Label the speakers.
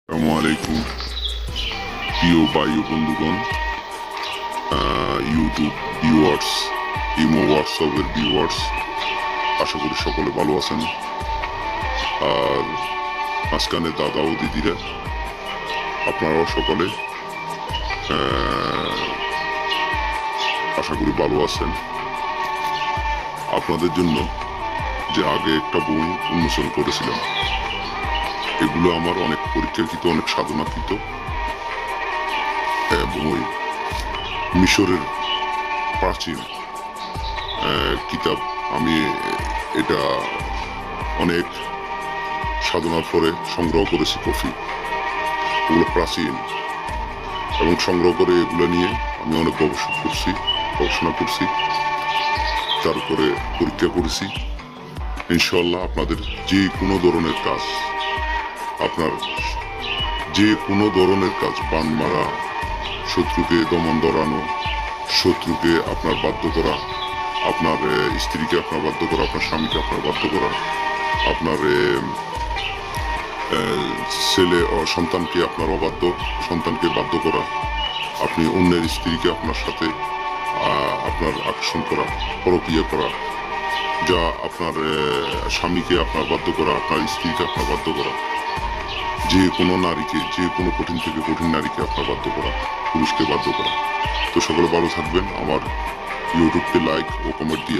Speaker 1: আসসালামু আলাইকুম প্রিয় ভাই ও বন্ধুগণ, ইউটিউব ভিউয়ার্স, ইমো হোয়াটসঅ্যাপের ভিউয়ার্স, আশা করি সকলে ভালো আছেন। আর মাঝখানে দাদা ও দিদিরা, আপনারাও সকলে আশা করি ভালো আছেন। আপনাদের জন্য যে আগে একটা বই উন্মোচন করেছিলাম, এগুলো আমার অনেক পরীক্ষাকৃত, অনেক সাধনাকৃত বই। মিশরের প্রাচীন কিতাব। আমি এটা অনেক সাধনার পরে সংগ্রহ করেছি কপি। ওগুলো প্রাচীন, এবং সংগ্রহ করে এগুলো নিয়ে আমি অনেক গবেষণা করছি, তারপরে পরীক্ষা করেছি। ইনশাল্লাহ আপনাদের যে কোনো ধরনের কাজ, আপনার যে কোনো ধরনের কাজ, বান মারা, শত্রুকে দমন ধরানো, শত্রুকে আপনার বাধ্য করা, আপনার স্ত্রীকে আপনার বাধ্য করা, আপনার স্বামীকে আপনার বাধ্য করা, আপনার ছেলে ও সন্তানকে আপনার অবাধ্য সন্তানকে বাধ্য করা, আপনি অন্যের স্ত্রীকে আপনার সাথে আপনার আকর্ষণ করা, পরকীয়া করা, যা আপনার স্বামীকে আপনার বাধ্য করা, আপনার স্ত্রীকে আপনার বাধ্য করা, যে কোনো নারীকে, যে কোনো কঠিন থেকে কঠিন নারীকে আপনার বাধ্য করা, পুরুষকে বাধ্য করা। তো সকলে ভালো থাকবেন। আমার ইউটিউবকে লাইক ও কমেন্ট দিয়ে